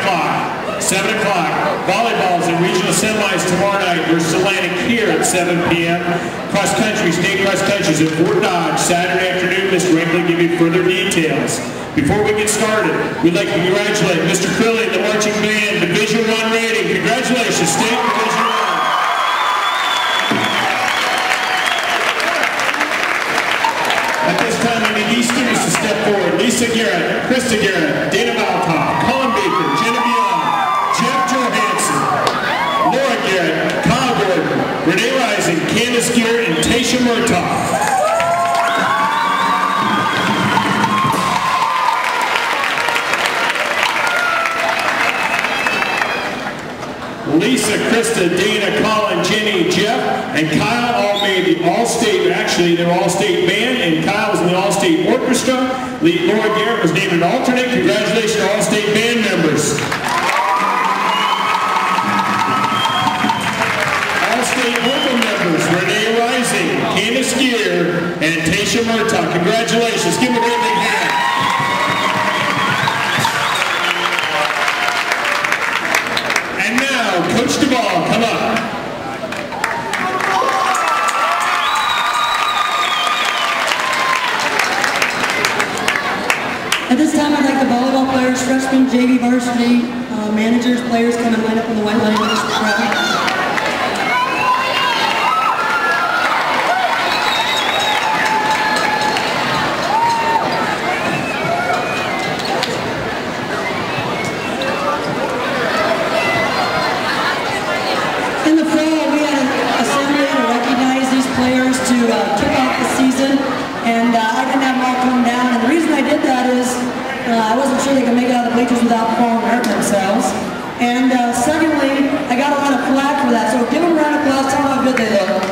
o'clock. 7 o'clock. Volleyballs and regional semis tomorrow night versus Atlantic here at 7 p.m. Cross country, state cross country is at Fort Dodge Saturday afternoon. Mr. Wrigley will give you further details. Before we get started, we'd like to congratulate Mr. Crilly and the marching band, Division I rating. Congratulations, State Division I. At this time, I need these students to step forward. Lisa Garrett, Krista Garrett, Dana Baltop, Colin Baker, Genevieve, Jeff Johansson, Laura Garrett, Kyle Gordon, Renee Rising, Candace Garrett, and Tasha Murtaugh. Lisa, Krista, Dana, Colin, Jenny, Jeff, and Kyle all made the All-State, actually they're All-State band, and Kyle was in the All-State orchestra. Laura Garrett was named an alternate. Congratulations to All-State band members. All-State vocal members, Renee Rising, Candace Gear, and Tasha Murtaugh. Congratulations. Give them a great big hand. Coach DeBall, come up. At this time, I'd like the volleyball players, freshmen, JV varsity, managers, players come and line up on the white line next to the crowd. I wasn't sure they could make it out of the bleachers without falling and hurting themselves. And secondly, I got a lot of flack for that, so give them a round of applause, tell them how good they look.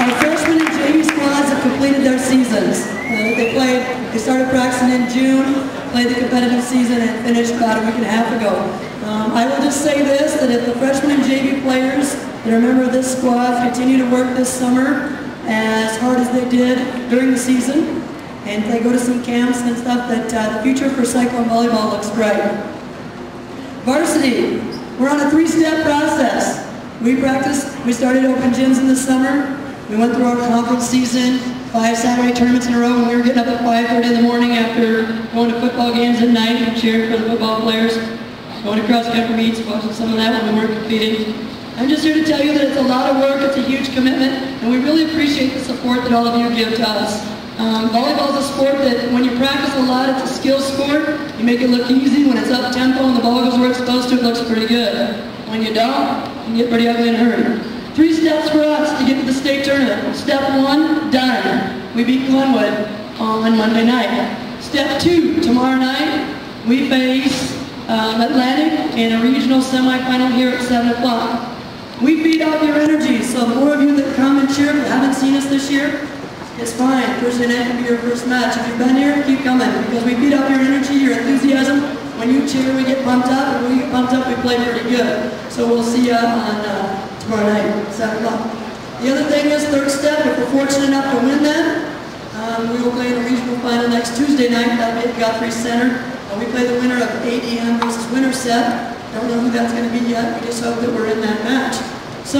Our freshmen and JV squads have completed their seasons. They started practicing in June, played the competitive season, and finished about a week and a half ago. I will just say this, that if the freshmen and JV players that are a member of this squad continue to work this summer as hard as they did during the season, and they go to some camps and stuff, that the future for cyclone volleyball looks bright. Varsity, we're on a 3-step process. We started open gyms in the summer. We went through our conference season, 5 Saturday tournaments in a row, and we were getting up at 5:30 in the morning after going to football games at night and cheering for the football players, going to cross country meets, watching some of that when we weren't competing. I'm just here to tell you that it's a lot of work, it's a huge commitment, and we really appreciate the support that all of you give to us. Volleyball is a sport that when you practice a lot, it's a skill sport. You make it look easy. When it's up tempo and the ball goes where it's supposed to, it looks pretty good. When you don't, it can get pretty ugly in a hurry. 3 steps for us to get to the state tournament. Step 1, done. We beat Glenwood on Monday night. Step 2, tomorrow night, we face Atlantic in a regional semifinal here at 7 o'clock. We feed off your energy, so the more of you that come and cheer, if you haven't seen us this year, it's fine. Thursday night can be your first match. If you've been here, keep coming, because we feed off your energy, your enthusiasm. When you cheer, we get pumped up, and when we get pumped up, we play pretty good. So we'll see you on tomorrow night, 7 o'clock. The other thing is, 3rd step, if we're fortunate enough to win that, we will play in the regional final next Tuesday night. That'll be at Guthrie Center. We play the winner of ADM versus Winterset. Don't know who that's going to be yet. We just hope that we're in that match. So,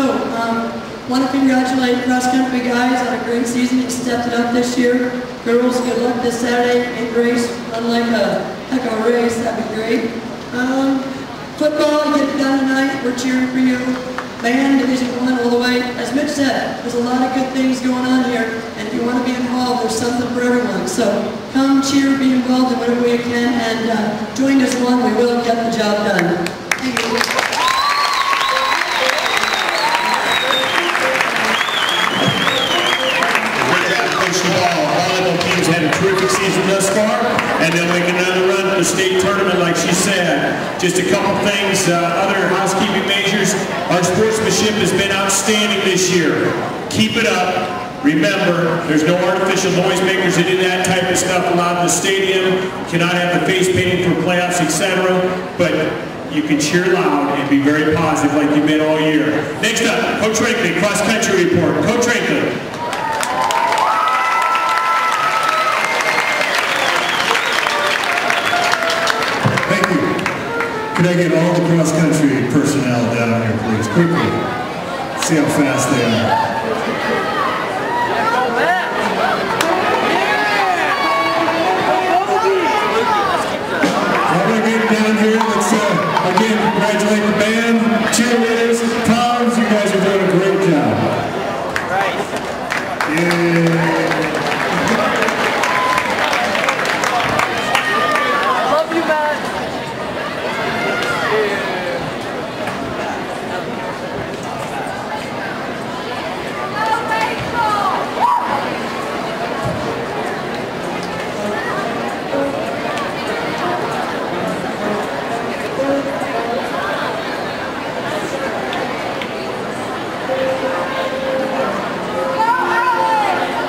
want to congratulate cross-country guys on a great season. You stepped it up this year. Girls, good luck this Saturday. Big race, run like a race. That'd be great. Football, you get it done tonight. We're cheering for you. Band, Division I all the way. As Mitch said, there's a lot of good things going on here, and if you want to be involved, there's something for everyone. So come cheer, be involved in whatever way you can, and join us one. We will get the job done. Thank you. Volleyball team's had a terrific season thus far, and they'll make another run at the state tournament, like she said. Just a couple things, other housekeeping measures. Our sportsmanship has been outstanding this year. Keep it up. Remember, there's no artificial noisemakers that do that type of stuff allowed in the stadium. Cannot have the face painting for playoffs, etc. But you can cheer loud and be very positive like you've been all year. Next up, Coach Rankley, cross-country report. Coach Rankley. Could I get all the cross-country personnel down here, please, quickly? See how fast they are. While we're getting down here, let's again congratulate the band, cheerleaders, toms. You guys are doing a great job. Right. Yeah. Love you, man.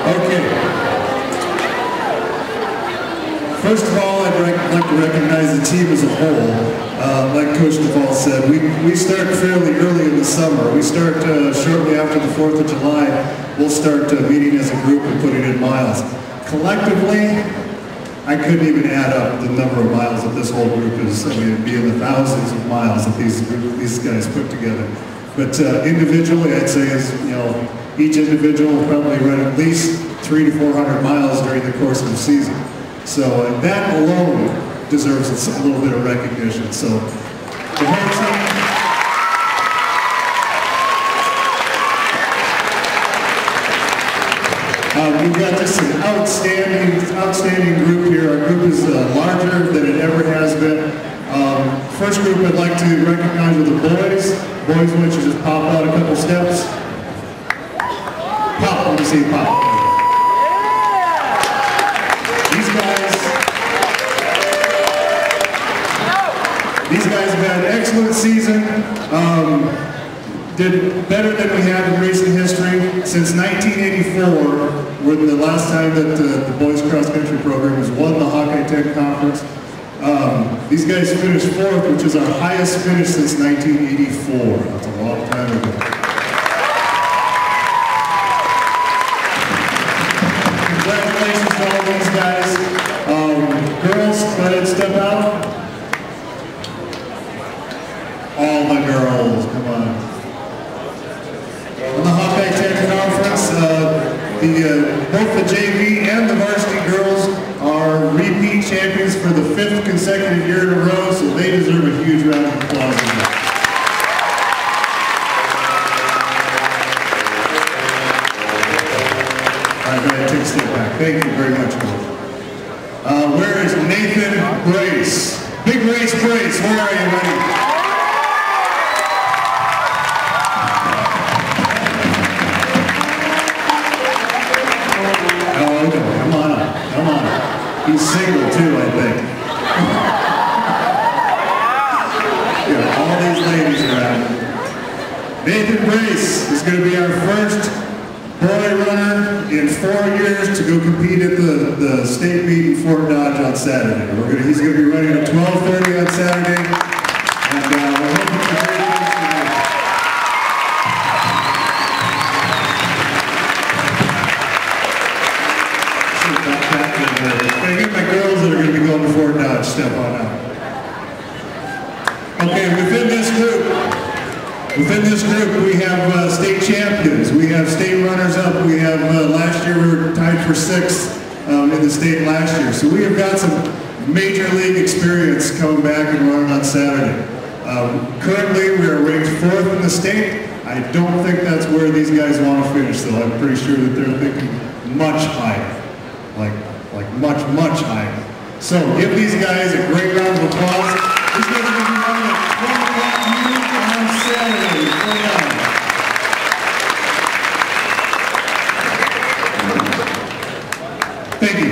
Okay. First of all, I'd like to recognize the team as a whole. Like Coach Duvall said, we start fairly early in the summer. We start shortly after the 4th of July. We'll start meeting as a group and putting in miles. Collectively, I couldn't even add up the number of miles that this whole group is. I mean, it'd be in the thousands of miles that these guys put together. But individually, I'd say each individual will probably run at least 300 to 400 miles during the course of the season. So that alone deserves a little bit of recognition. So the whole team. We've got just an outstanding group here. Our group is larger than it ever has been. First group I'd like to recognize are the boys. Boys, why don't you just pop out a couple steps? Pop, let me see you pop. These guys have had an excellent season. Did better than we have in recent history. Since 1984, when the last time that the boys cross country program has won the Hawkeye Tech Conference. These guys finished 4th, which is our highest finish since 1984. That's a long time ago. Congratulations to all these guys. Girls, go ahead and step out. All the girls, come on. On the Hawkeye Tech Conference, both the JV and the varsity girls are repeat champions for the 5th consecutive year in a row, so they deserve a huge round of applause. All right, go ahead, take a step back. Thank you very much, Coach. Where is Nathan Brace? Big Race Brace, where are you, buddy? Come on. He's single too, I think. Yeah, all these ladies around. Nathan Brace is going to be our first boy runner in 4 years to go compete at the state meet in Fort Dodge on Saturday. He's going to be running at 12:30 on Saturday. And we're hoping for great things today. I get my girls that are going to be going to Fort Dodge step on out. Okay, within this group we have state champions, we have state runners up, we have last year we were tied for 6th in the state last year. So we have got some major league experience coming back and running on Saturday. Currently we are ranked 4th in the state. I don't think that's where these guys want to finish though. I'm pretty sure that they're thinking much higher. Like much higher. So give these guys a great round of applause. These guys are going to be running at 12 o'clock on Saturday. Thank you.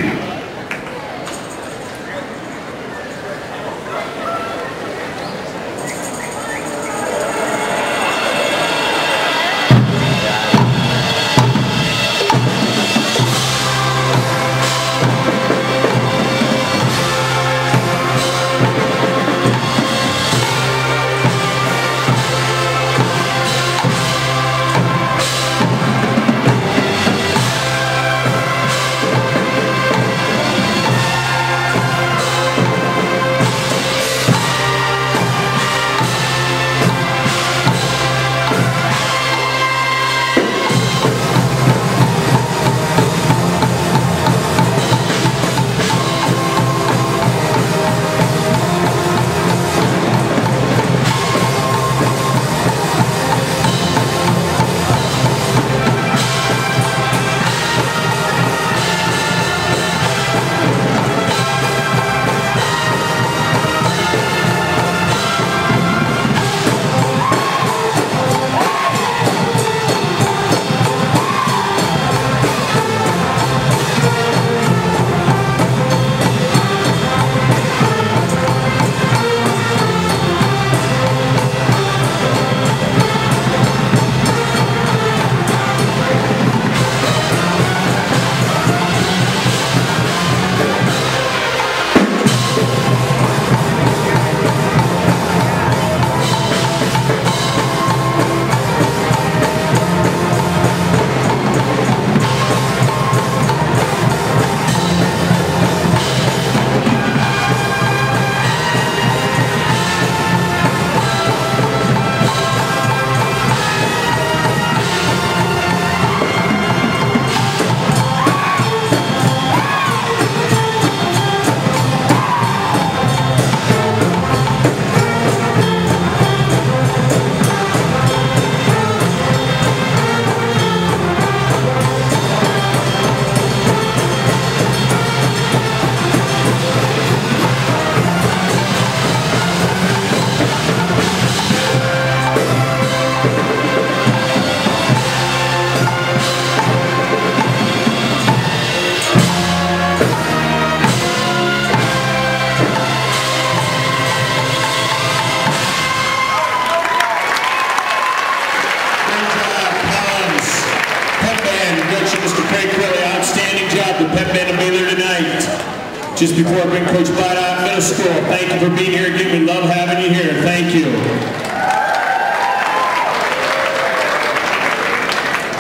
just before I bring Coach Blatt out, middle school. Thank you for being here again. We love having you here. Thank you.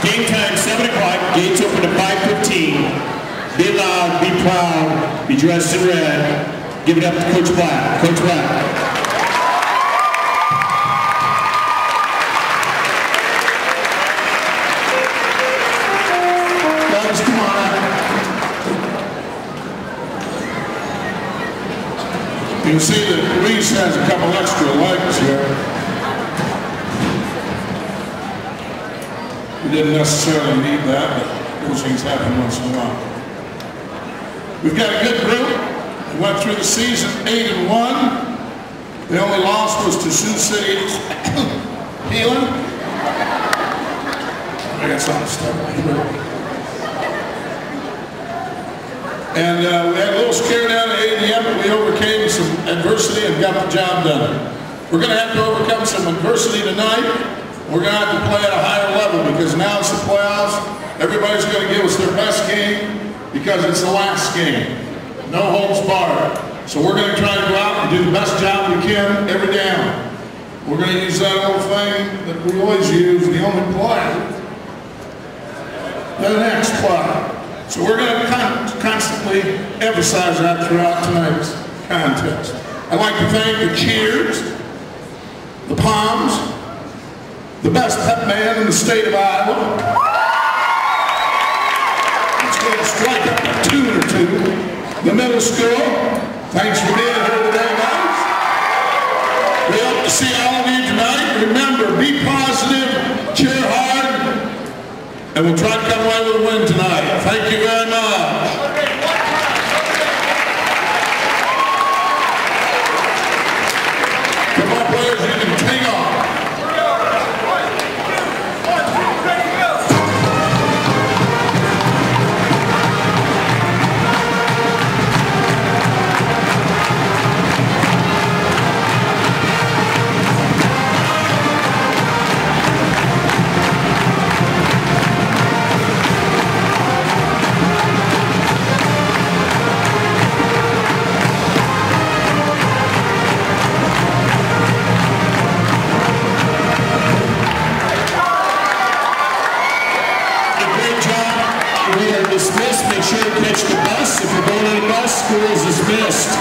Game time, 7 o'clock. Gates open at 5:15. Be loud, be proud, be dressed in red. Give it up to Coach Blatt. Coach Blatt. Guys, come on up. You can see that Reese has a couple extra legs here. We didn't necessarily need that, but those things happen once in a while. We've got a good group. We went through the season 8-1. The only loss was to Sioux City, Heelan. I got something stuck. And we had a little scare down at A&M, but we overcame some adversity and got the job done. We're going to have to overcome some adversity tonight. We're going to have to play at a higher level because now it's the playoffs. Everybody's going to give us their best game because it's the last game. No holds barred. So we're going to try to go out and do the best job we can every down. We're going to use that old thing that we always use, the only play, the next play. So we're going to constantly emphasize that throughout tonight's contest. I'd like to thank the cheers, the palms, the best pep band in the state of Iowa. Let's go to strike up a tune or two. The middle school, thanks for being here today, guys. We hope to see all of you tonight. Remember, be positive, cheer hard, and we'll try to come away with a win tonight. Thank you very much. Come on, players, you can hang on. Dismissed. Make sure to catch the bus. If you're going on the bus, school is dismissed.